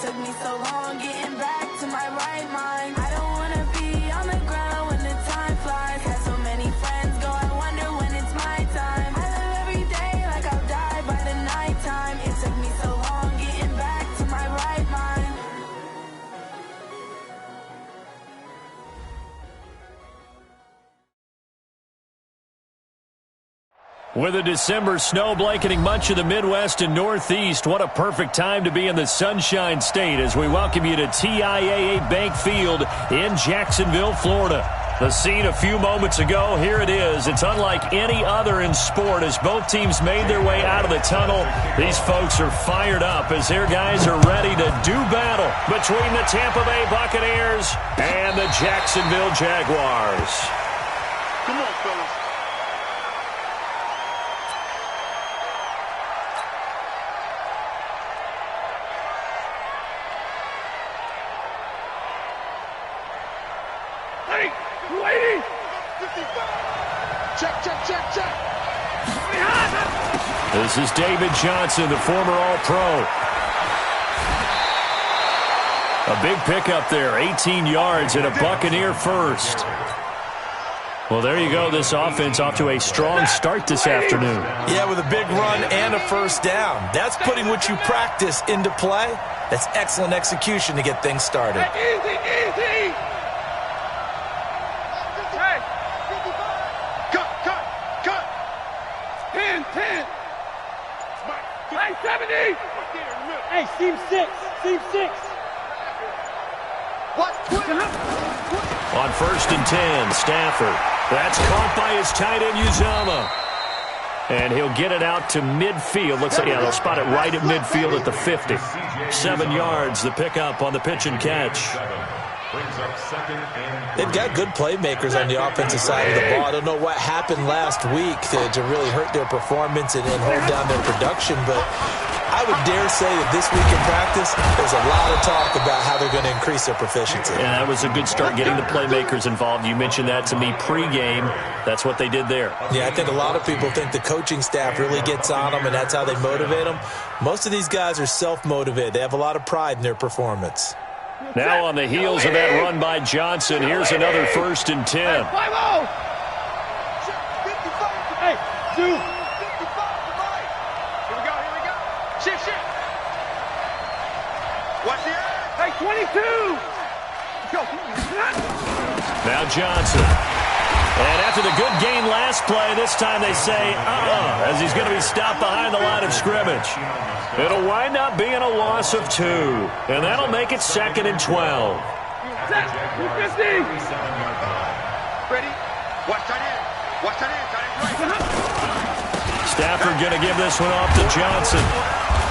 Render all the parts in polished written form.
took me so long getting back to my right mind. I don't wanna be on the ground when the time flies. Had so many friends go, I wonder when it's my time. I live every day like I'll die by the nighttime. It took me so long getting back to my right mind. With a December snow blanketing much of the Midwest and Northeast, what a perfect time to be in the Sunshine State as we welcome you to TIAA Bank Field in Jacksonville, Florida. The scene a few moments ago, here it is. It's unlike any other in sport as both teams made their way out of the tunnel. These folks are fired up as their guys are ready to do battle between the Tampa Bay Buccaneers and the Jacksonville Jaguars. Come on, fellas. Check. This is David Johnson, the former All-Pro. A big pickup there, 18 yards and a Buccaneer first. Well, there you go. This offense off to a strong start this afternoon. Yeah, with a big run and a first down. That's putting what you practice into play. That's excellent execution to get things started. Easy. Cut. 10. Hey, 70. Hey, seam six. What? On 1st and 10, Stafford. That's caught by his tight end, Uzama. And he'll get it out to midfield. Looks like, they'll spot it right at midfield at the 50. 7 yards, the pickup on the pitch and catch. They've got good playmakers on the offensive side of the ball. I don't know what happened last week to really hurt their performance and hold down their production, but I would dare say that this week in practice, there's a lot of talk about how they're going to increase their proficiency. And that was a good start getting the playmakers involved. You mentioned that to me pregame. That's what they did there. Yeah, I think a lot of people think the coaching staff really gets on them, and that's how they motivate them. Most of these guys are self-motivated. They have a lot of pride in their performance. Now on the heels of that run by Johnson, here's another 1st and 10. Hey, two. Here we go. Shift. Watch the air. Hey, 22. Now Johnson. And after the good gain last play, this time they say, as he's going to be stopped behind the line of scrimmage. It'll wind up being a loss of 2, and that'll make it 2nd and 12. Set. 250. Ready? Watch that in. Right. Stafford going to give this one off to Johnson.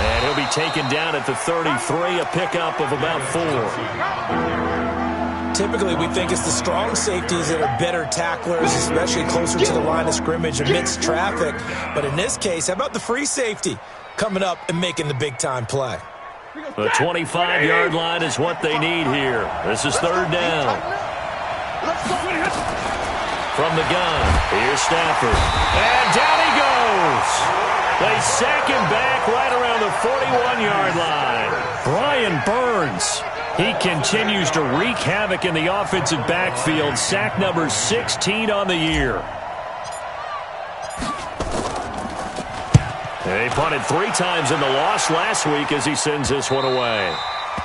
And he'll be taken down at the 33, a pickup of about 4. Typically, we think it's the strong safeties that are better tacklers, especially closer to the line of scrimmage amidst traffic. But in this case, how about the free safety coming up and making the big-time play? The 25-yard line is what they need here. This is 3rd down. From the gun, here's Stafford. And down he goes. They sack him back right around the 41-yard line. Brian Burns. He continues to wreak havoc in the offensive backfield. Sack number 16 on the year. He punted 3 times in the loss last week as he sends this one away.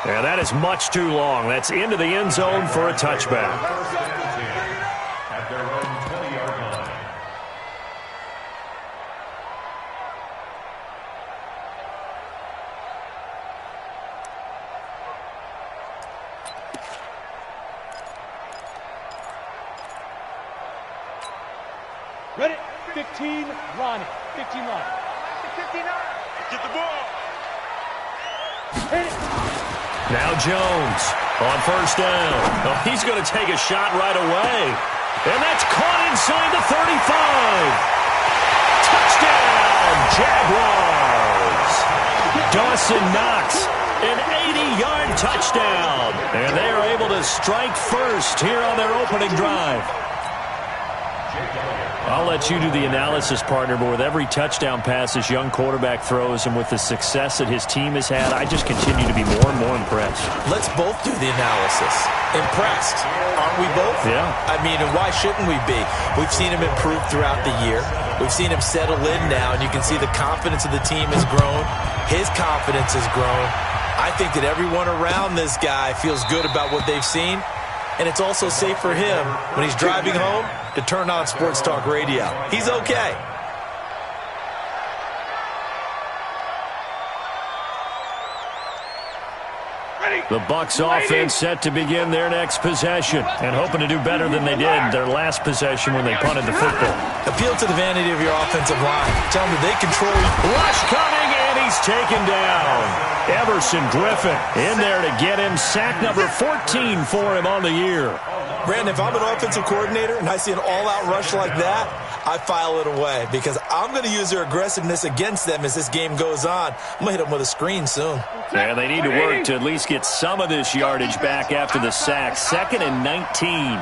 And that is much too long. That's into the end zone for a touchback. At their own 20-yard line. Ready? 15, Ronnie. 15 line. 59. Get the ball. Hit it. Now Jones on 1st down. Oh, he's going to take a shot right away. And that's caught inside the 35. Touchdown, Jaguars. Dawson Knox, an 80-yard touchdown. And they are able to strike first here on their opening drive. I'll let you do the analysis, partner, but with every touchdown pass this young quarterback throws and with the success that his team has had, I just continue to be more and more impressed. Let's both do the analysis. Impressed. Aren't we both? Yeah. I mean, and why shouldn't we be? We've seen him improve throughout the year. We've seen him settle in now, and you can see the confidence of the team has grown. His confidence has grown. I think that everyone around this guy feels good about what they've seen, and it's also safe for him when he's driving home to turn on Sports Talk Radio. He's okay. The Bucs offense set to begin their next possession and hoping to do better than they did their last possession when they punted the football. Appeal to the vanity of your offensive line. Tell them that they control. Rush coming, and he's taken down. Everson Griffin in there to get him. Sack number 14 for him on the year. Brandon, if I'm an offensive coordinator and I see an all-out rush like that, I file it away because I'm going to use their aggressiveness against them as this game goes on. I'm going to hit them with a screen soon. Yeah, they need to work to at least get some of this yardage back after the sack. 2nd and 19.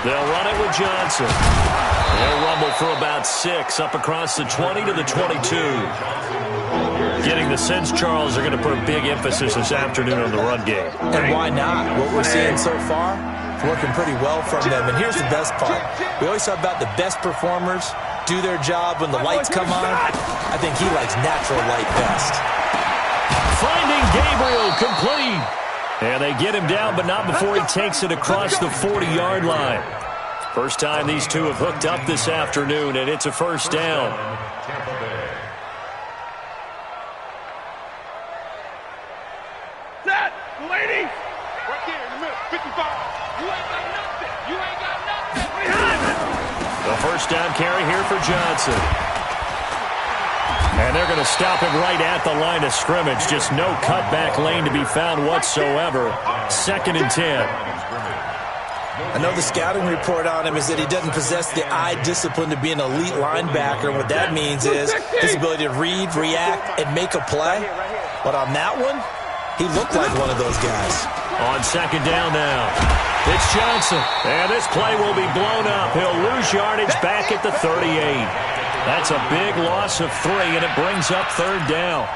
They'll run it with Johnson. They'll rumble for about 6 up across the 20 to the 22. Getting the sense, Charles, are going to put a big emphasis this afternoon on the run game. And why not? What we're seeing so far, it's working pretty well from them. And here's the best part. We always talk about the best performers do their job when the lights come on. I think he likes natural light best. Finding Gabriel complete. And they get him down, but not before he takes it across the 40-yard line. First time these two have hooked up this afternoon, and it's a first down. Set, lady. Right there in the middle, 55. You ain't got nothing. You ain't got nothing. The first down carry here for Johnson. And they're going to stop him right at the line of scrimmage. Just no cutback lane to be found whatsoever. 2nd and 10. I know the scouting report on him is that he doesn't possess the eye discipline to be an elite linebacker. What that means is his ability to read, react, and make a play. But on that one, he looked like one of those guys. On 2nd down now, it's Johnson. And this play will be blown up. He'll lose yardage back at the 38. That's a big loss of 3, and it brings up 3rd down.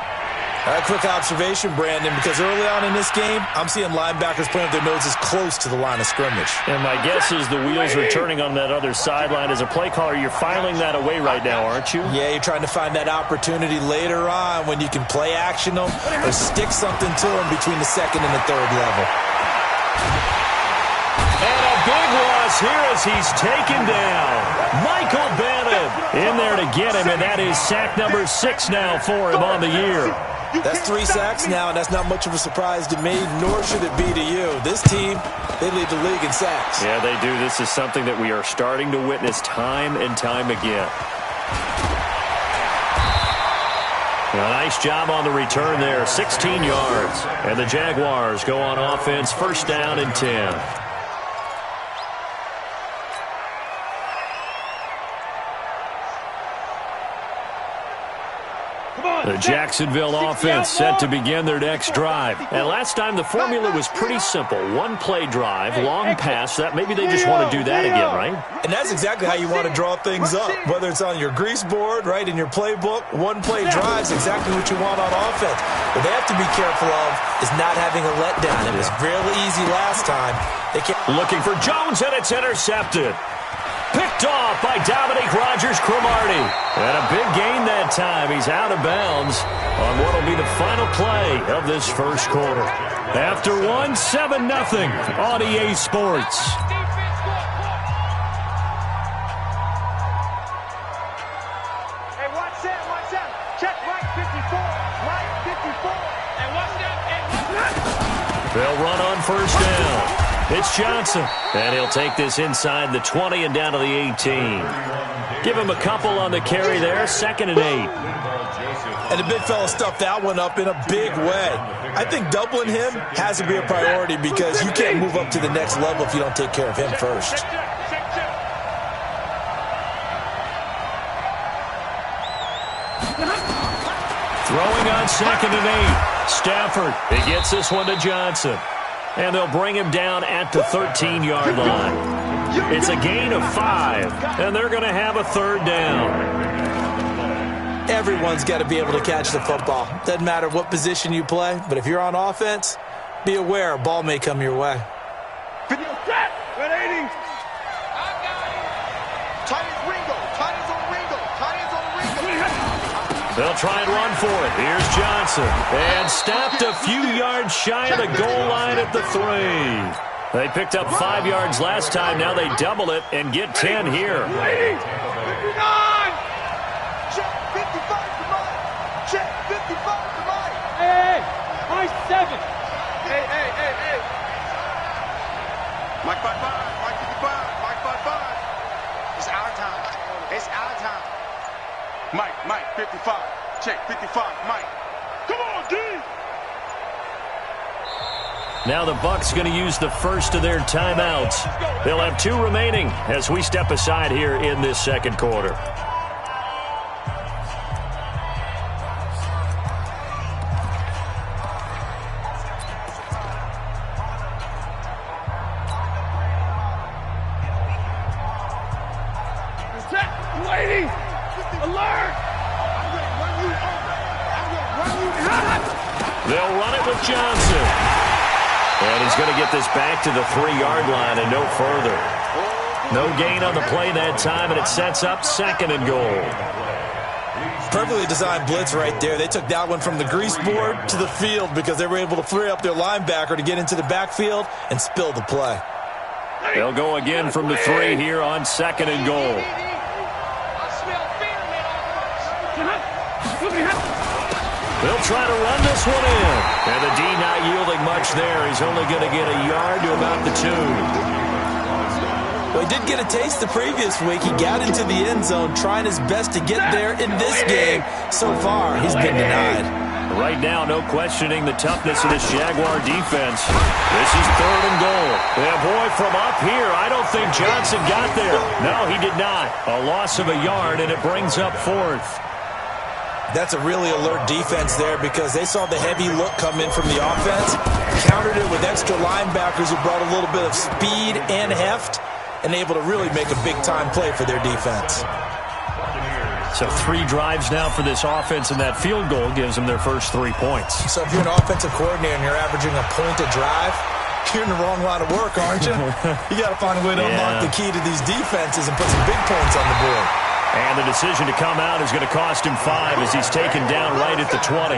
A quick observation, Brandon, because early on in this game, I'm seeing linebackers playing with their noses close to the line of scrimmage. And my guess is the wheels are turning on that other sideline. As a play caller, you're filing that away right now, aren't you? Yeah, you're trying to find that opportunity later on when you can play action them or stick something to them between the 2nd and the 3rd level. And a big loss here as he's taken down. Michael Bannon in there to get him, and that is sack number 6 now for him on the year. That's 3 sacks now, and that's not much of a surprise to me, nor should it be to you. This team, they lead the league in sacks. Yeah, they do. This is something that we are starting to witness time and time again. A nice job on the return there, 16 yards. And the Jaguars go on offense, 1st down and 10. The Jacksonville offense set to begin their next drive. And last time the formula was pretty simple. 1-play drive, long pass. That maybe they just want to do that again, right? And that's exactly how you want to draw things up. Whether it's on your grease board, right, in your playbook, 1-play drive is exactly what you want on offense. What they have to be careful of is not having a letdown. It was really easy last time. They can't. Looking for Jones, and it's intercepted. Picked off by Dominique Rodgers-Cromartie. And a big gain that time. He's out of bounds on what will be the final play of this first quarter. After 1, 7-0 on EA Sports. Hey, watch that, watch that. Check right 54, right 54. And watch that. And watch that. They'll run on 1st down. It's Johnson, and he'll take this inside the 20 and down to the 18. Give him a couple on the carry there, 2nd and 8. And the big fella stuffed that one up in a big way. I think doubling him has to be a priority because you can't move up to the next level if you don't take care of him first. Throwing on 2nd and 8. Stafford, he gets this one to Johnson. And they'll bring him down at the 13-yard line. It's a gain of 5, and they're going to have a third down. Everyone's got to be able to catch the football. Doesn't matter what position you play, but if you're on offense, be aware a ball may come your way. Video set. 180. Tight is Ringo. Tight is on Ringo. Tight is on Ringo. They'll try and run for it. Here's Johnson. And stopped a few yards shy of the goal line at the 3. They picked up 5 yards last time. Now they double it and get 10 here. 59. Check 55 to Mike. Check 55 to Mike. Hey, Mike 7. Hey. Mike 55. Mike 55. Mike 55. It's our time. It's our time. Mike 55. Check 55. Mike. Come on, D. Now the Bucs going to use the first of their timeouts. They'll have 2 remaining as we step aside here in this second quarter. Waiting! Alert! They'll run it with Johnson. And he's going to get this back to the 3-yard line and no further. No gain on the play that time, and it sets up 2nd and goal. Perfectly designed blitz right there. They took that one from the grease board to the field because they were able to free up their linebacker to get into the backfield and spill the play. They'll go again from the 3 here on 2nd and goal. They'll try to run this one in. And the D not yielding much there. He's only going to get a yard to about the 2. Well, he did get a taste the previous week. He got into the end zone trying his best to get there in this game. So far, he's been denied. Right now, no questioning the toughness of this Jaguar defense. This is 3rd and goal. And boy, from up here, I don't think Johnson got there. No, he did not. A loss of a yard, and it brings up 4th. That's a really alert defense there because they saw the heavy look come in from the offense, countered it with extra linebackers who brought a little bit of speed and heft, and able to really make a big-time play for their defense. So 3 drives now for this offense, and that field goal gives them their first 3 points. So if you're an offensive coordinator and you're averaging a point a drive, you're in the wrong line of work, aren't you? You got to find a way to unlock the key to these defenses and put some big points on the board. And the decision to come out is going to cost him 5 as he's taken down right at the 20.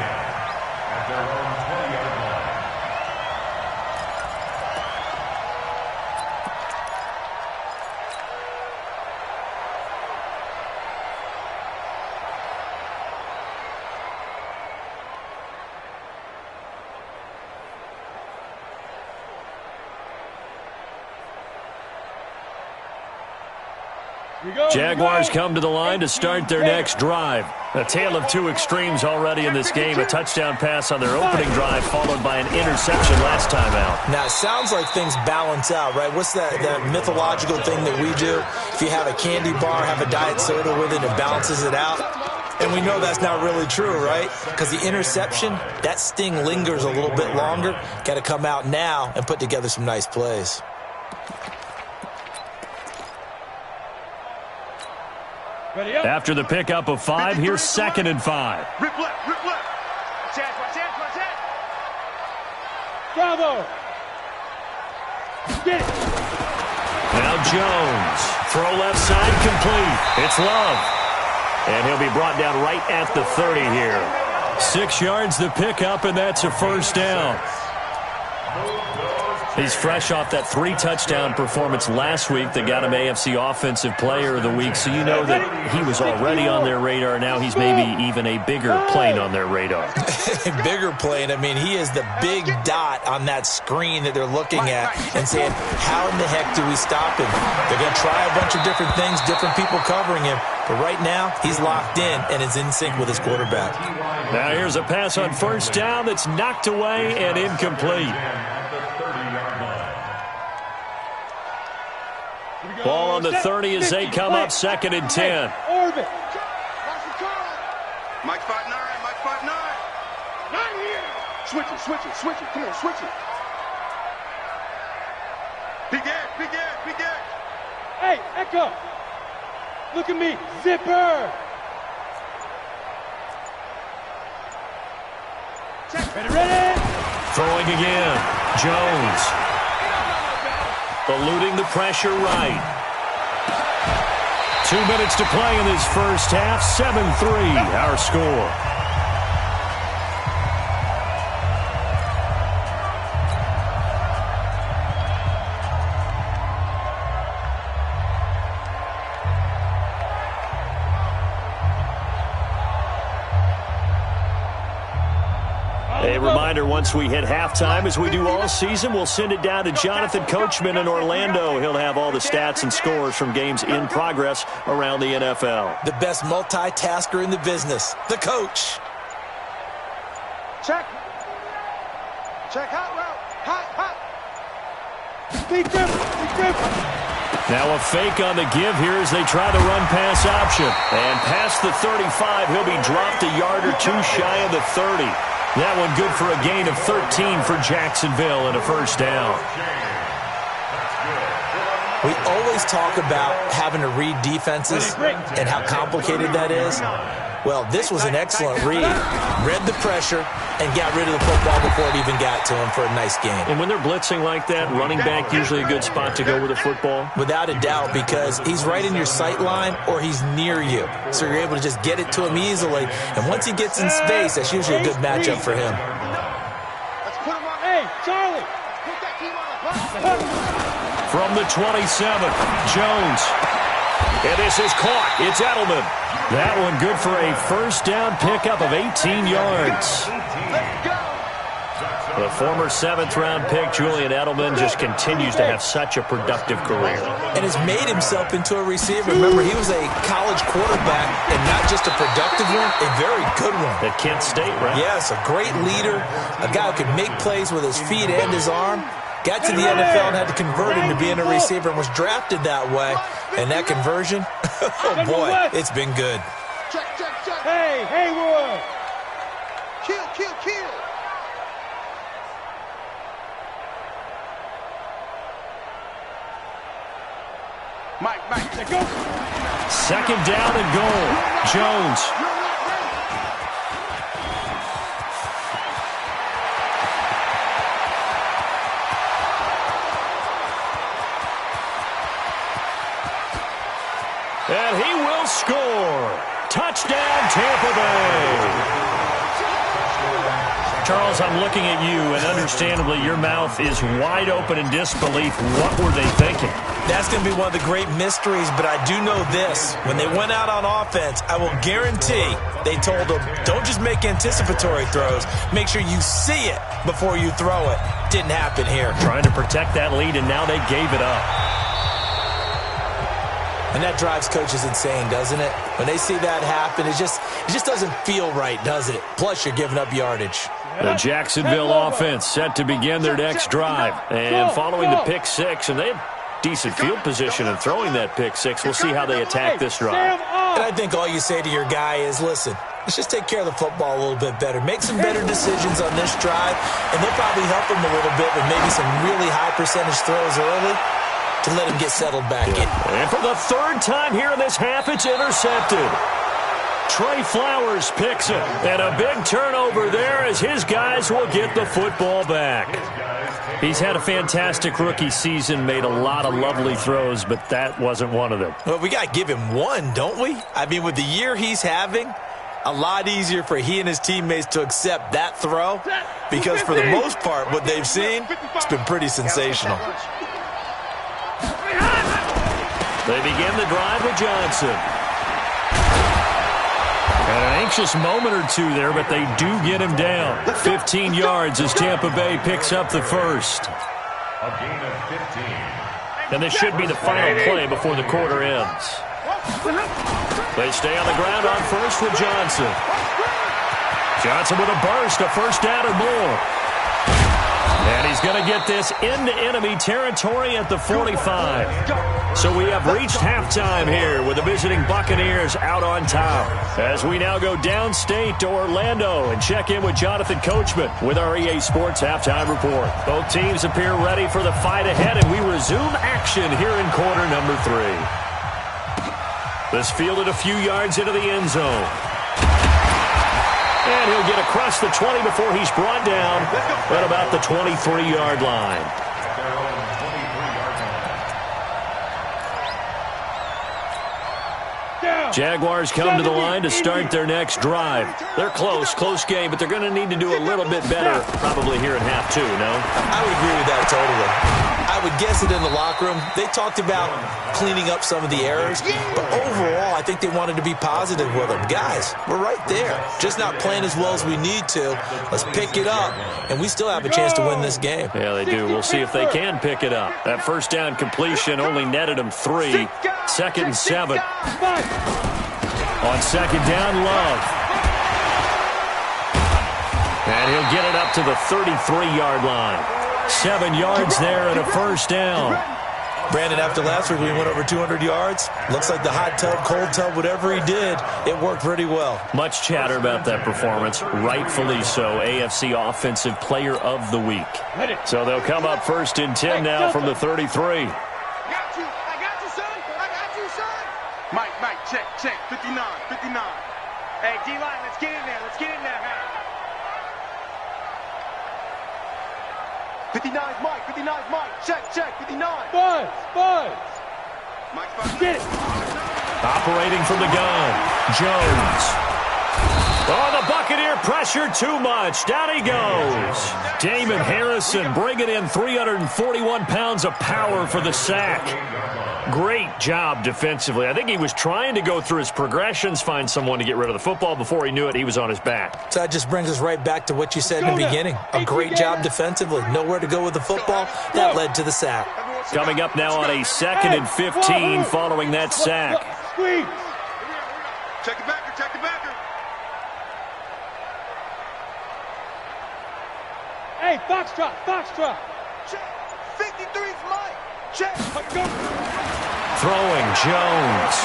Jaguars come to the line to start their next drive. A tale of 2 extremes already in this game. A touchdown pass on their opening drive followed by an interception last time out. Now, it sounds like things balance out, right? What's that mythological thing that we do? If you have a candy bar, have a diet soda with it, it balances it out. And we know that's not really true, right? Because the interception, that sting lingers a little bit longer. Got to come out now and put together some nice plays. After the pickup of 5, here's 2nd and 5. Rip left, rip left. Watch out. Bravo! Get it! Now Jones. Throw left side complete. It's Love. And he'll be brought down right at the 30 here. 6 yards the pickup, and that's a first down. He's fresh off that 3-touchdown performance last week that got him AFC Offensive Player of the Week, so you know that he was already on their radar. Now he's maybe even a bigger plane on their radar. Bigger plane. I mean, he is the big dot on that screen that they're looking at and saying, how in the heck do we stop him? They're going to try a bunch of different things, different people covering him, but right now he's locked in and is in sync with his quarterback. Now here's a pass on first down that's knocked away and incomplete. Ball on the 30 as they come up 2nd and 10. Orbit. Mike 5'9", Mike 5'9". 9 here. Switch it. Come on, switch it. Begin. Hey, Echo! Look at me, zipper! Ready? Throwing again. Jones. Eluding the pressure right. 2 minutes to play in this first half. 7-3, our score. A reminder, once we hit halftime, as we do all season, we'll send it down to Jonathan Coachman in Orlando. He'll have all the stats and scores from games in progress around the NFL. The best multitasker in the business, the coach. Check, hot route, hot. Keep them. Now a fake on the give here as they try the run-pass option. And past the 35, he'll be dropped a yard or two shy of the 30. That one good for a gain of 13 for Jacksonville and a first down. We always talk about having to read defenses and how complicated that is. Well, this was an excellent read. Read the pressure and got rid of the football before it even got to him for a nice game. And when they're blitzing like that, running back usually a good spot to go with the football? Without a doubt, because he's right in your sight line or he's near you. So you're able to just get it to him easily. And once he gets in space, that's usually a good matchup for him. Let's put him on. Hey, Charlie! Put that team on the bus. From the 27, Jones. And this is caught. It's Edelman. That one good for a first down pickup of 18 yards. The former 7th-round pick, Julian Edelman, just continues to have such a productive career. And has made himself into a receiver. Remember, he was a college quarterback, and not just a productive one, a very good one. At Kent State, right? Yes, a great leader, a guy who could make plays with his feet and his arm. Got to the NFL and had to convert into being a receiver and was drafted that way. And that conversion, oh boy, it's been good. Check. Hey, Haywood! Kill. Mike. Let's go! Second down and goal. Jones. And he will score. Touchdown, Tampa Bay. Charles, I'm looking at you, and understandably, your mouth is wide open in disbelief. What were they thinking? That's going to be one of the great mysteries, but I do know this. When they went out on offense, I will guarantee they told them, don't just make anticipatory throws. Make sure you see it before you throw it. Didn't happen here. Trying to protect that lead, and now they gave it up. And that drives coaches insane, doesn't it? When they see that happen, it just doesn't feel right, does it? Plus, you're giving up yardage. The Jacksonville offense set to begin their next drive. And following the pick six, and they have decent field position in throwing that pick six. We'll see how they attack this drive. And I think all you say to your guy is, listen, let's just take care of the football a little bit better. Make some better decisions on this drive, and they'll probably help him a little bit with maybe some really high percentage throws early to let him get settled back in. And for the third time here in this half, it's intercepted. Trey Flowers picks it. And a big turnover there as his guys will get the football back. He's had a fantastic rookie season, made a lot of lovely throws, but that wasn't one of them. Well, we got to give him one, don't we? I mean, with the year he's having, a lot easier for he and his teammates to accept that throw because for the most part, what they've seen, it's been pretty sensational. They begin the drive with Johnson. And an anxious moment or two there, but they do get him down. 15 yards as Tampa Bay picks up the first. A gain of 15. And this should be the final play before the quarter ends. They stay on the ground on first with Johnson. Johnson with a burst, a first down or more. And he's going to get this into enemy territory at the 45. So we have reached halftime here with the visiting Buccaneers out on top. As we now go downstate to Orlando and check in with Jonathan Coachman with our EA Sports Halftime Report. Both teams appear ready for the fight ahead, and we resume action here in quarter number 3. This fielded a few yards into the end zone. And he'll get across the 20 before he's brought down at about the 23-yard line. Jaguars come to the line to start their next drive. They're close game, but they're going to need to do a little bit better probably here in half 2, no? I would agree with that totally. I would guess it in the locker room. They talked about cleaning up some of the errors, but overall, I think they wanted to be positive with them. Guys, we're right there. Just not playing as well as we need to. Let's pick it up, and we still have a chance to win this game. Yeah, they do. We'll see if they can pick it up. That first down completion only netted them 3. 2nd and 7. On 2nd down, Love. And he'll get it up to the 33-yard line. 7 yards there and a first down. Brandon, after last week, we went over 200 yards. Looks like the hot tub, cold tub, whatever he did, it worked pretty well. Much chatter about that performance. Rightfully so. AFC Offensive Player of the Week. So they'll come up 1st and 10 now from the 33. Mike, check, 59. Hey, D-line, let's get in there, man. 59's Mike, check, 59. Buzz. Mike's Get it. Operating from the gun, Jones. Oh, the Buccaneer pressure too much. Down he goes. Damon Harrison bringing in 341 pounds of power for the sack. Great job defensively. I think he was trying to go through his progressions, find someone to get rid of the football. Before he knew it, he was on his back. So that just brings us right back to what you said in the beginning. A great job defensively. Nowhere to go with the football. That led to the sack. Coming up now on a 2nd and 15 following that sack. Squeeze. Check the backer. Hey, Foxtrot. Check. 53's Mike. Check. Throwing Jones.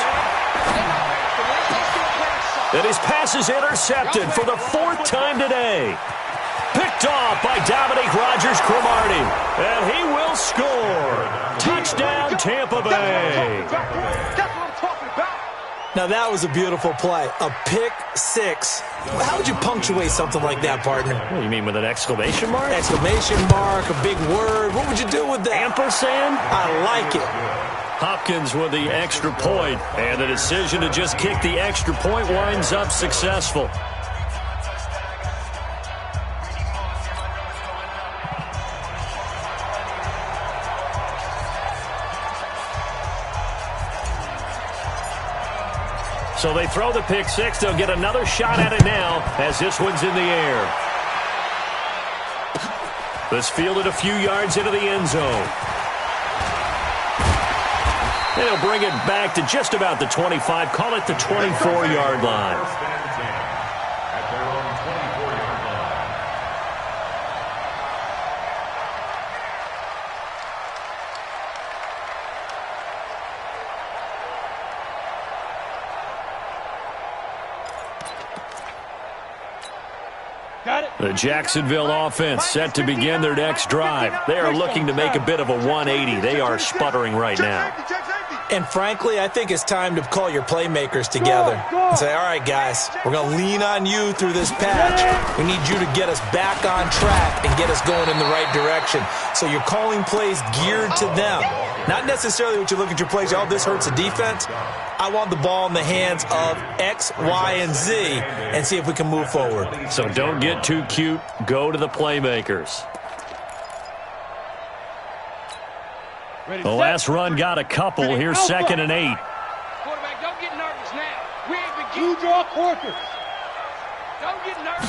And his pass is intercepted for the 4th time today. Picked off by Dominique Rodgers-Cromartie. And he will score. Touchdown, Tampa Bay. That's what I'm talking about. Now, that was a beautiful play. A pick 6. How would you punctuate something like that, partner? What do you mean, with an exclamation mark? Exclamation mark, a big word. What would you do with that? Ampersand? I like it. Hopkins with the extra point, and the decision to just kick the extra point winds up successful. So they throw the pick 6. They'll get another shot at it now as this one's in the air. This fielded a few yards into the end zone. And he'll bring it back to just about the 25. Call it the 24-yard line. At their own 24-yard line. Got it. The Jacksonville offense set to begin their next drive. They are looking to make a bit of a 180. They are sputtering right now. And frankly, I think it's time to call your playmakers together and say, all right, guys, we're going to lean on you through this patch. We need you to get us back on track and get us going in the right direction. So you're calling plays geared to them. Not necessarily what you look at your plays, oh, this hurts the defense. I want the ball in the hands of X, Y, and Z and see if we can move forward. So don't get too cute. Go to the playmakers. The last run got a couple. Here's 2nd and 8. Quarterback, don't get nervous now. We ain't begin. You draw quarters. Don't get nervous.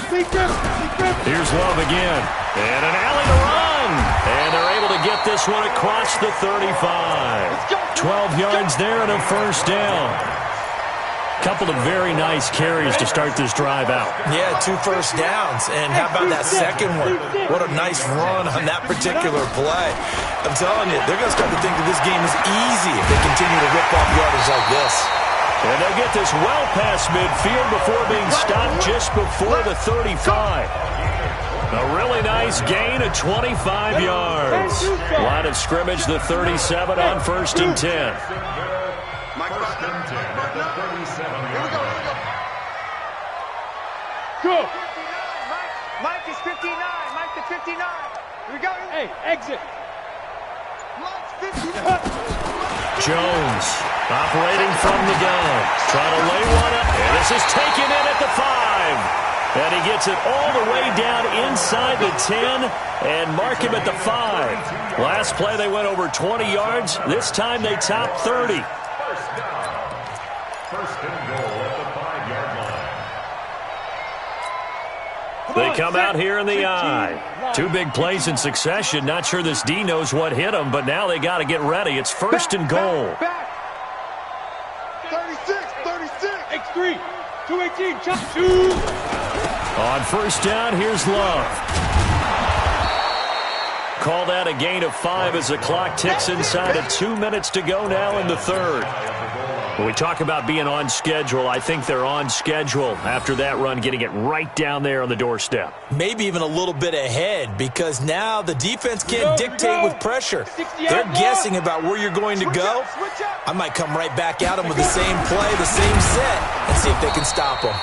Here's Love again. And an alley to run. And they're able to get this one across the 35. 12 yards there and a first down. Couple of very nice carries to start this drive out. Yeah, 2 first downs. And how about that second one? What a nice run on that particular play. I'm telling you, they're going to start to think that this game is easy if they continue to rip off yardage like this. And they'll get this well past midfield before being stopped just before the 35. A really nice gain of 25 yards. Line of scrimmage, the 37 on 1st and 10. First and 10 at the 37-yard line. Go. Mike is 59. Mike to 59. Here we go. Hey, exit. Mike's 59. Jones operating from the gun. Trying to lay one up. And this is taken in at the 5. And he gets it all the way down inside the 10 and mark him at the 5. Last play they went over 20 yards. This time they topped 30. First down. First and goal at the 5-yard line. They come out here in the I. 2 big plays in succession. Not sure this D knows what hit them, but now they got to get ready. It's 1st and goal. Back. 36. X3. 218. Chop. 2. On 1st down, here's Love. Called out a gain of 5 as the clock ticks inside of 2 minutes to go now in the 3rd. When we talk about being on schedule, I think they're on schedule after that run, getting it right down there on the doorstep. Maybe even a little bit ahead because now the defense can't dictate with pressure. They're guessing about where you're going to go. I might come right back at them with the same play, the same set, and see if they can stop them.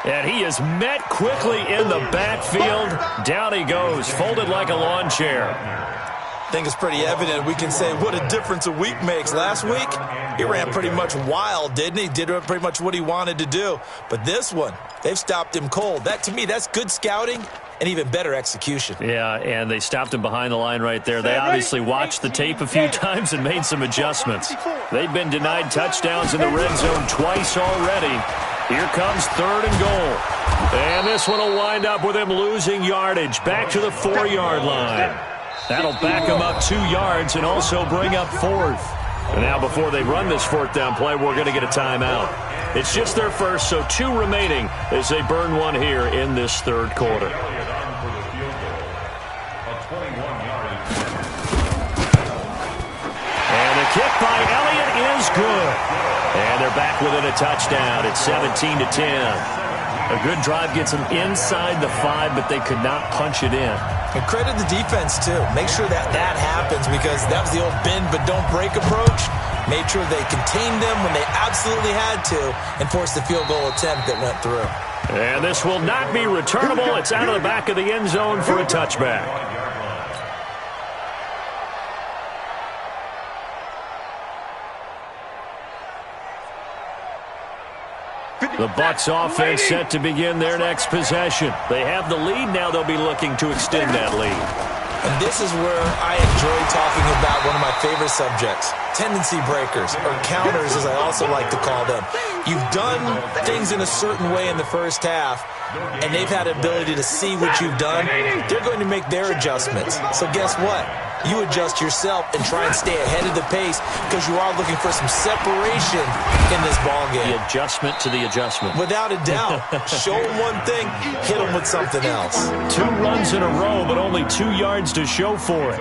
And he is met quickly in the backfield. Down he goes, folded like a lawn chair. I think it's pretty evident. We can say what a difference a week makes. Last week, he ran pretty much wild, didn't he? Did pretty much what he wanted to do. But this one, they've stopped him cold. That, to me, that's good scouting and even better execution. Yeah, and they stopped him behind the line right there. They obviously watched the tape a few times and made some adjustments. They've been denied touchdowns in the red zone twice already. Here comes 3rd and goal. And this one will wind up with him losing yardage back to the 4-yard line. That'll back him up 2 yards and also bring up 4th. And now before they run this 4th down play, we're going to get a timeout. It's just their first, so 2 remaining as they burn one here in this 3rd quarter. And the kick by Elliott is good. And they're back within a touchdown. It's 17-10. A good drive gets them inside the 5, but they could not punch it in. And credit the defense, too. Make sure that happens because that was the old bend but don't break approach. Made sure they contained them when they absolutely had to and forced the field goal attempt that went through. And this will not be returnable. It's out of the back of the end zone for a touchback. The Bucs offense set to begin their next possession. They have the lead. Now they'll be looking to extend that lead. And this is where I enjoy talking about one of my favorite subjects, tendency breakers, or counters as I also like to call them. You've done things in a certain way in the first half, and they've had the ability to see what you've done. They're going to make their adjustments. So guess what? You adjust yourself and try and stay ahead of the pace because you are looking for some separation in this ballgame. The adjustment to the adjustment. Without a doubt. Show them one thing, hit them with something else. 2 runs in a row, but only 2 yards to show for it.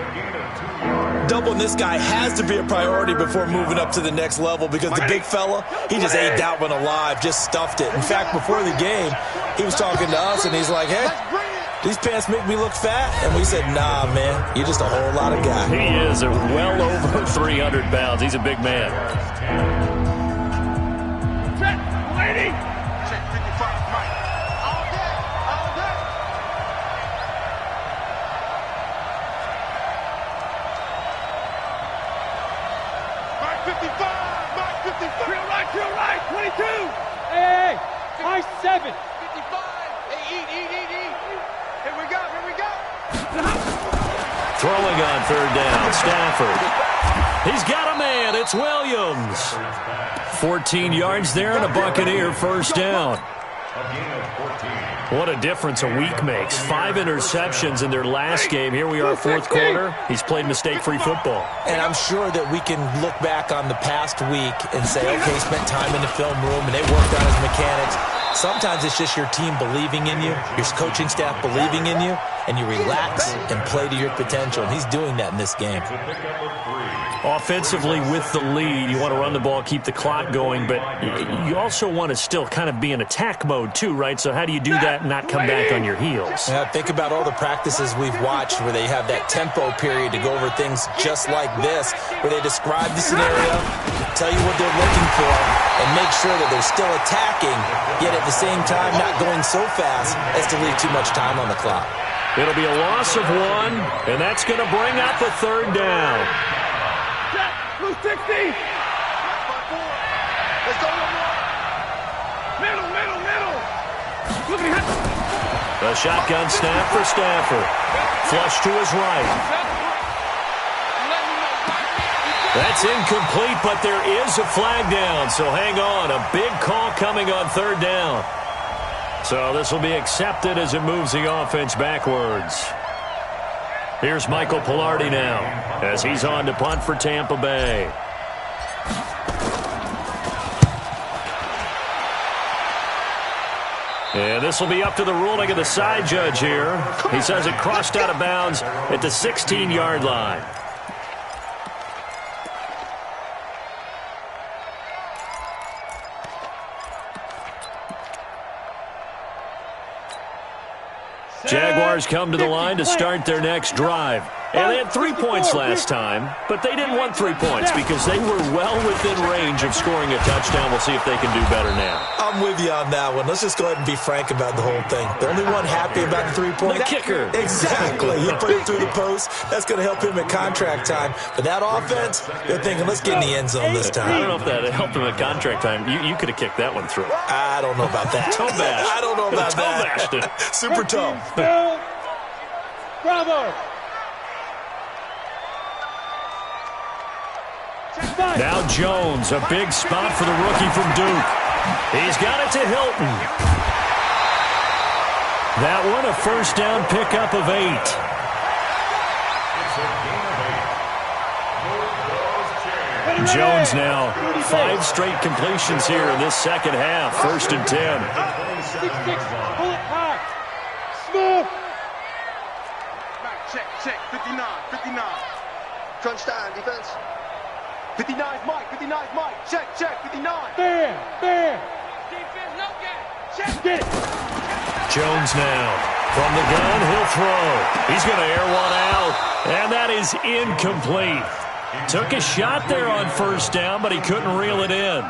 Doubling this guy has to be a priority before moving up to the next level because the big fella, he just ate that one alive, just stuffed it. In fact, before the game, he was talking to us, and he's like, hey, these pants make me look fat? And we said, nah, man, you're just a whole lot of guy. He is well over 300 pounds. He's a big man. Set. Waiting. Check 55, Mike. All day. Mike 55. Mike 55. Real right. 22. Hey. High 7. 55. Hey, eat. Here we go. Throwing on 3rd down, Stafford. He's got a man. It's Williams. 14 yards there and a Buccaneer 1st down. A gain of 14. What a difference a week makes. 5 interceptions in their last game. Here we are, fourth quarter. He's played mistake-free football. And I'm sure that we can look back on the past week and say, okay, he spent time in the film room and they worked on his mechanics. Sometimes it's just your team believing in you, your coaching staff believing in you, and you relax and play to your potential. And he's doing that in this game. Offensively with the lead, you want to run the ball, keep the clock going, but you also want to still kind of be in attack mode too, right? So how do you do that and not come back on your heels? Yeah, think about all the practices we've watched where they have that tempo period to go over things just like this, where they describe the scenario, tell you what they're looking for, and make sure that they're still attacking, yet at the same time not going so fast as to leave too much time on the clock. It'll be a loss of 1, and that's going to bring up a third down. 60. Let's go. Middle. Look at him. The shotgun snap for Stafford. Flush to his right. That's incomplete, but there is a flag down, so hang on. A big call coming on third down. So this will be accepted as it moves the offense backwards. Here's Michael Pilardi now as he's on to punt for Tampa Bay. And this will be up to the ruling of the side judge here. He says it crossed out of bounds at the 16-yard line. Jaguars come to the line to start their next drive. And they had 3 points last time, but they didn't want 3 points because they were well within range of scoring a touchdown. We'll see if they can do better now. I'm with you on that one. Let's just go ahead and be frank about the whole thing. The only one happy about the 3 points. The kicker. Exactly. He put it through the post. That's going to help him at contract time. But that offense, they're thinking, let's get in the end zone this time. I don't know if that helped him at contract time. You could have kicked that one through. I don't know about that. Toe bash. I don't know about toe bashed it. Super toe. Bravo. Now Jones, a big spot for the rookie from Duke. He's got it to Hilton. That one a first down pickup of 8. Jones now 5 straight completions here in this second half. 1st and 10. 6-6. Pull it high. Smooth. Check. 59. Crunch time, defense. 59 is Mike. Check. 59. Bam. Defense, no gap. Check. Get it. Jones now from the gun. He'll throw. He's going to air one out. And that is incomplete. Took a shot there on first down, but he couldn't reel it in.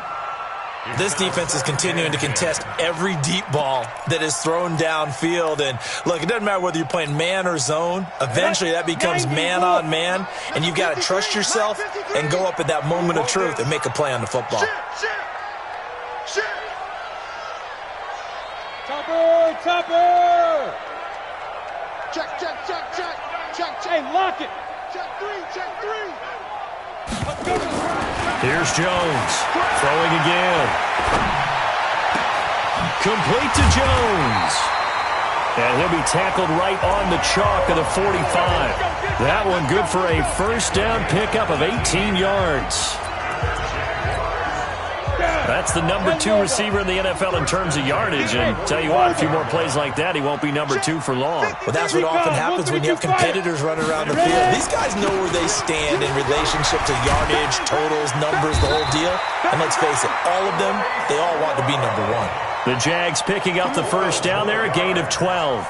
This defense is continuing to contest every deep ball that is thrown downfield. And, look, it doesn't matter whether you're playing man or zone. Eventually, that becomes man-on-man, and you've got to trust yourself and go up at that moment of truth and make a play on the football. Topper! Check. Hey, lock it! Check 3! Here's Jones. Throwing again. Complete to Jones. And he'll be tackled right on the chalk of the 45. That one good for a first down pickup of 18 yards. That's the number 2 receiver in the NFL in terms of yardage. And tell you what, a few more plays like that, he won't be number 2 for long. Well, that's what often happens when you have competitors running around the field. These guys know where they stand in relationship to yardage, totals, numbers, the whole deal. And let's face it, all of them, they all want to be number 1. The Jags picking up the first down there, a gain of 12.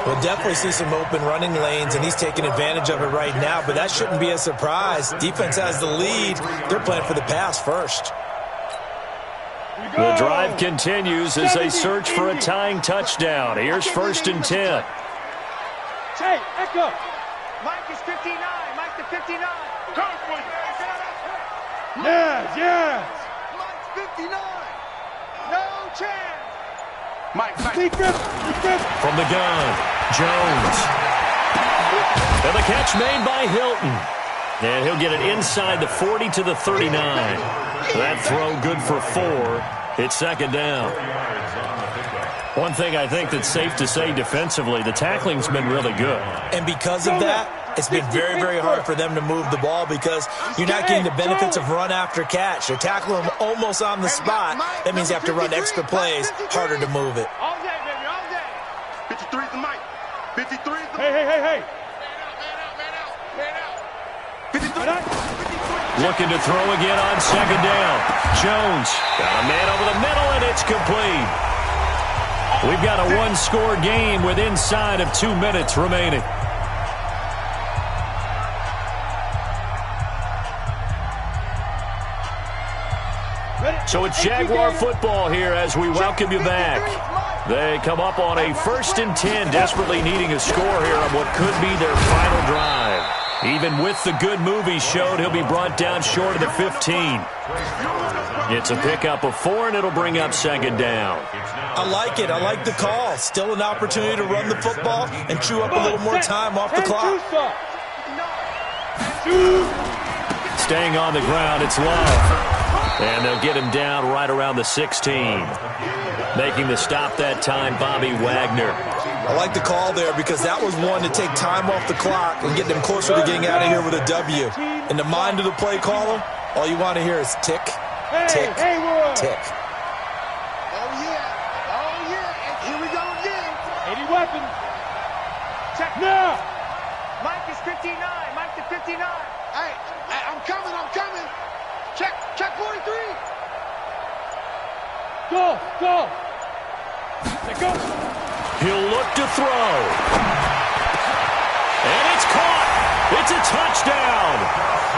We'll definitely see some open running lanes, and he's taking advantage of it right now, but that shouldn't be a surprise. Defense has the lead. They're playing for the pass first. The drive continues as they search for a tying touchdown. Here's 1st and 10. Hey, echo. Mike is 59. Mike to 59. Yes. Mike's 59. No chance. Mike. Defense. From the gun, Jones. And the catch made by Hilton. And he'll get it inside the 40 to the 39. That throw good for 4. It's second down. One thing I think that's safe to say defensively, the tackling's been really good. And because of that, it's been very, very hard for them to move the ball because you're not getting the benefits of run after catch. They're tackling them almost on the spot. That means you have to run extra plays, harder to move it. All day, baby, all day. 53 is the mic. 53 is the Hey. Man out. 53. Looking to throw again on second down. Jones got a man over the middle, and it's complete. We've got a one-score game with inside of 2 minutes remaining. So it's Jaguar football here as we welcome you back. They come up on a 1st and 10, desperately needing a score here on what could be their final drive. Even with the good move he showed, he'll be brought down short of the 15. It's a pickup of 4, and it'll bring up second down. I like it. I like the call. Still an opportunity to run the football and chew up a little more time off the clock. Staying on the ground, it's Love. And they'll get him down right around the 16. Making the stop that time, Bobby Wagner. I like the call there because that was one to take time off the clock and get them closer to getting out of here with a W. In the mind of the play caller, all you want to hear is tick, tick, tick. Oh, yeah. Here we go again. 80 weapons. Check now. Mike is 59. Mike to 59. Hey, I'm coming. Check 43. Go. Let go. He'll look to throw. And it's caught. It's a touchdown.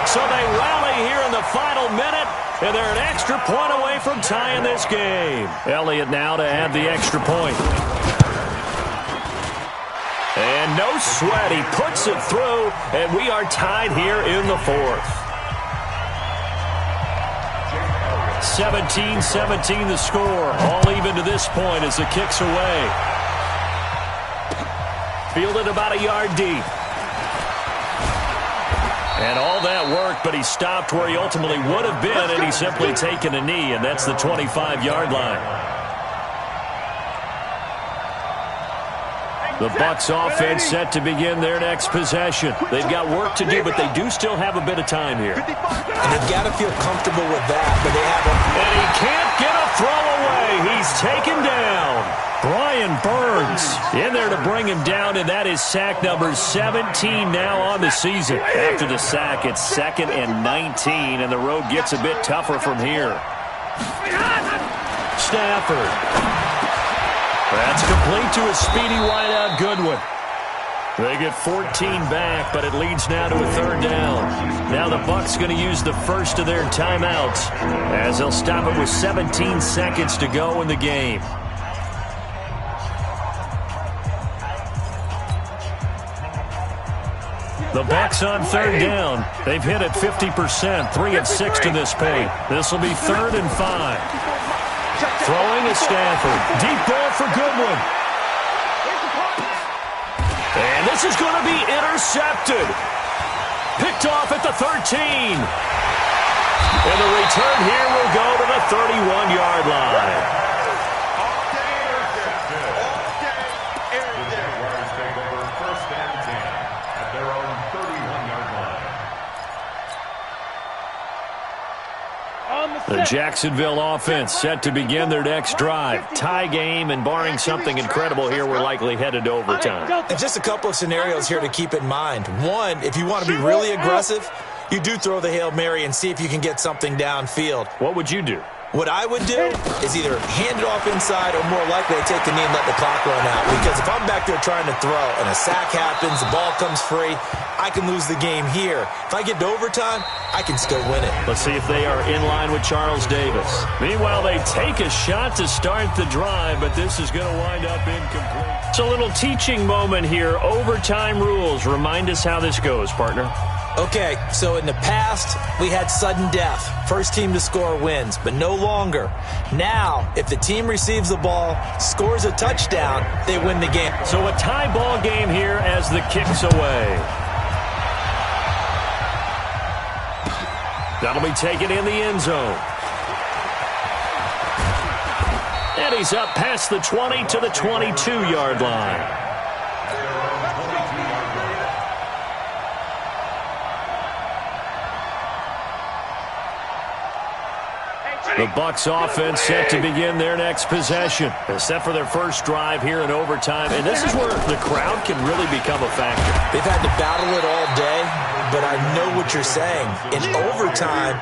So they rally here in the final minute, and they're an extra point away from tying this game. Elliott now to add the extra point. And no sweat. He puts it through, and we are tied here in the 4th. 17-17 the score. All even to this point as the kick's away. Fielded about a yard deep. And all that work, but he stopped where he ultimately would have been, and he's simply taken a knee, and that's the 25-yard line. The Bucs offense set to begin their next possession. They've got work to do, but they do still have a bit of time here. And they've got to feel comfortable with that, but they haven't. And he can't get a throw away. He's taken down. Brian Burns in there to bring him down, and that is sack number 17 now on the season. After the sack, it's 2nd and 19, and the road gets a bit tougher from here. Stafford. That's complete to a speedy wideout Goodwin. They get 14 back, but it leads now to a 3rd down. Now the Bucs going to use the first of their timeouts as they'll stop it with 17 seconds to go in the game. The Bucs on 3rd down. They've hit it 50%, 3 of 6 to this point. This will be 3rd and 5. Throwing to Stafford. Deep ball for Goodwin. And this is going to be intercepted. Picked off at the 13. And the return here will go to the 31-yard line. The Jacksonville offense set to begin their next drive. Tie game, and barring something incredible here, we're likely headed to overtime. And just a couple of scenarios here to keep in mind. One, if you want to be really aggressive, you do throw the Hail Mary and see if you can get something downfield. What would you do? What I would do is either hand it off inside or more likely I take the knee and let the clock run out. Because if I'm back there trying to throw and a sack happens, the ball comes free, I can lose the game here. If I get to overtime, I can still win it. Let's see if they are in line with Charles Davis. Meanwhile, they take a shot to start the drive, but this is going to wind up incomplete. It's a little teaching moment here. Overtime rules. Remind us how this goes, partner. Okay, so in the past, we had sudden death. First team to score wins, but no longer. Now, if the team receives the ball, scores a touchdown, they win the game. So a tie ball game here as the kick's away. That'll be taken in the end zone. And he's up past the 20 to the 22-yard line. The Bucs offense set to begin their next possession, set for their first drive here in overtime. And this is where the crowd can really become a factor. They've had to battle it all day, but I know what you're saying. In overtime,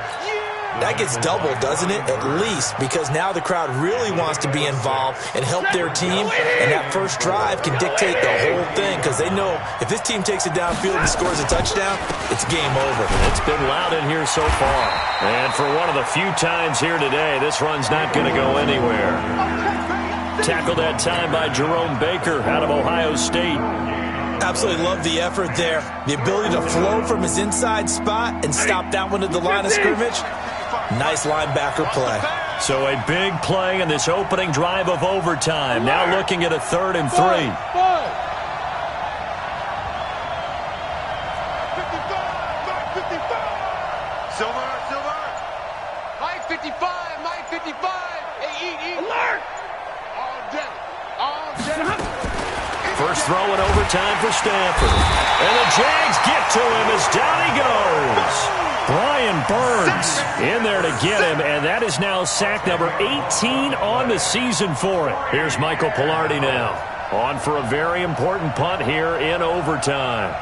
that gets doubled, doesn't it? At least, because now the crowd really wants to be involved and help their team, and that first drive can dictate the whole thing because they know if this team takes it downfield and scores a touchdown, it's game over. It's been loud in here so far. And for one of the few times here today, this run's not going to go anywhere. Tackled that time by Jerome Baker out of Ohio State. Absolutely love the effort there. The ability to flow from his inside spot and stop that one at the line of scrimmage. Nice linebacker play. So a big play in this opening drive of overtime. Now looking at a 3rd and 3. 55. Silver. Mike 55. Mike 55. Hey, eat. Alert. All day. First throw in overtime for Stanford. And the Jags get to him as down he goes. Brian Burns in there to get him, and that is now sack number 18 on the season for it. Here's Michael Pilardi now, on for a very important punt here in overtime.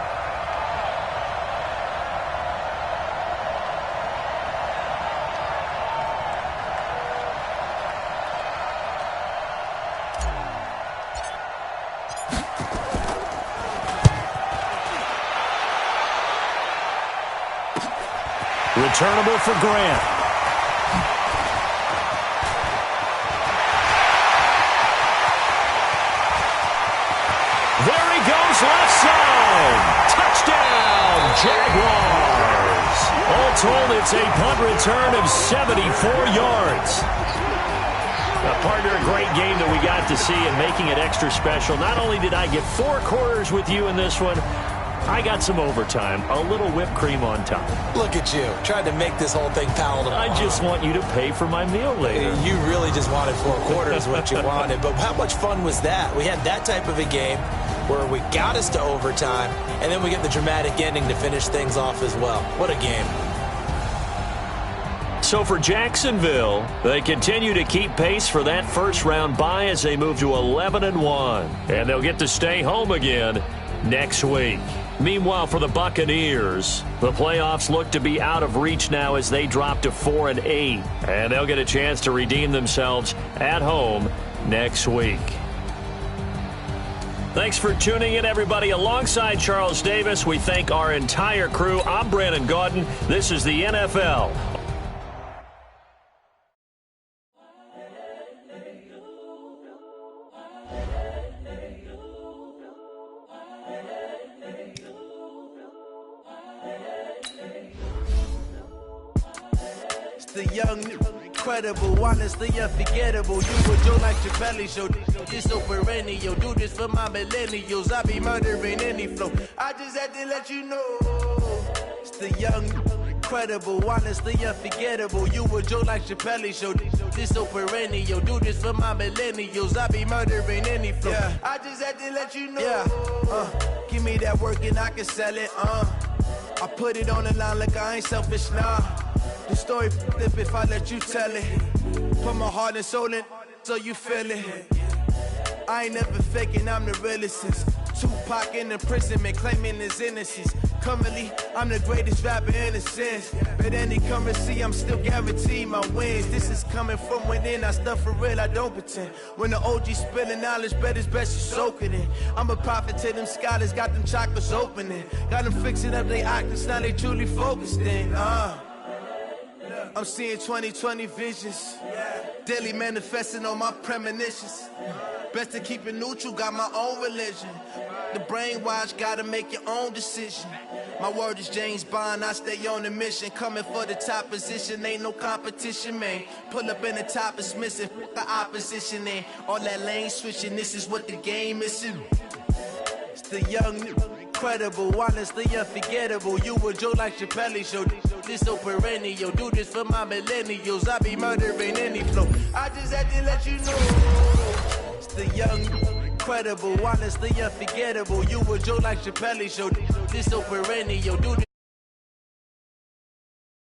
Returnable for Grant. There he goes, left side. Touchdown, Jaguars. All told, it's a punt return of 74 yards. Partner, a great game that we got to see and making it extra special. Not only did I get 4 quarters with you in this one, I got some overtime, a little whipped cream on top. Look at you, trying to make this whole thing palatable. I just want you to pay for my meal later. You really just wanted 4 quarters, what you wanted. But how much fun was that? We had that type of a game where we got us to overtime, and then we get the dramatic ending to finish things off as well. What a game. So for Jacksonville, they continue to keep pace for that first-round bye as they move to 11-1. And they'll get to stay home again next week. Meanwhile, for the Buccaneers, the playoffs look to be out of reach now as they drop to 4-8. And they'll get a chance to redeem themselves at home next week. Thanks for tuning in, everybody. Alongside Charles Davis, we thank our entire crew. I'm Brandon Gaudin. This is the NFL. The young, incredible, honestly unforgettable. You would Joe like Chappelle show. This so perennial. Do this for my millennials. I be murdering any flow. I just had to let you know. It's the young, incredible, honestly unforgettable. You would Joe like Chappelle show. This so perennial. Do this for my millennials. I be murdering any flow. Yeah. I just had to let you know. Yeah. Give me that work and I can sell it. I put it on the line like I ain't selfish, nah. The story flip if I let you tell it. Put my heart and soul in so you feel it. I ain't never faking, I'm the realest since Tupac in imprisonment, claiming his innocence. Currently, I'm the greatest rapper in a sense. But any currency, I'm still guaranteed my wins. This is coming from within, I stuff for real, I don't pretend. When the OG spilling knowledge, bet it's best you soak it in. I'm a prophet to them scholars, got them chakras opening. Got them fixing up their octaves, now they truly focused in. I'm seeing 2020 visions. Daily manifesting on my premonitions. Best to keep it neutral, got my own religion. The brainwash, gotta make your own decision. My word is James Bond, I stay on the mission. Coming for the top position, ain't no competition, man. Pull up in the top, it's missing, the opposition, and all that lane switching, this is what the game is. It's the young, credible, honestly unforgettable. You a Joe like Chappelle show. This so perennial. Do this for my millennials. I be murdering any flow. I just had to let you know. It's the young, credible, honestly unforgettable. You a Joe like Chappelle show. This so perennial. Do this.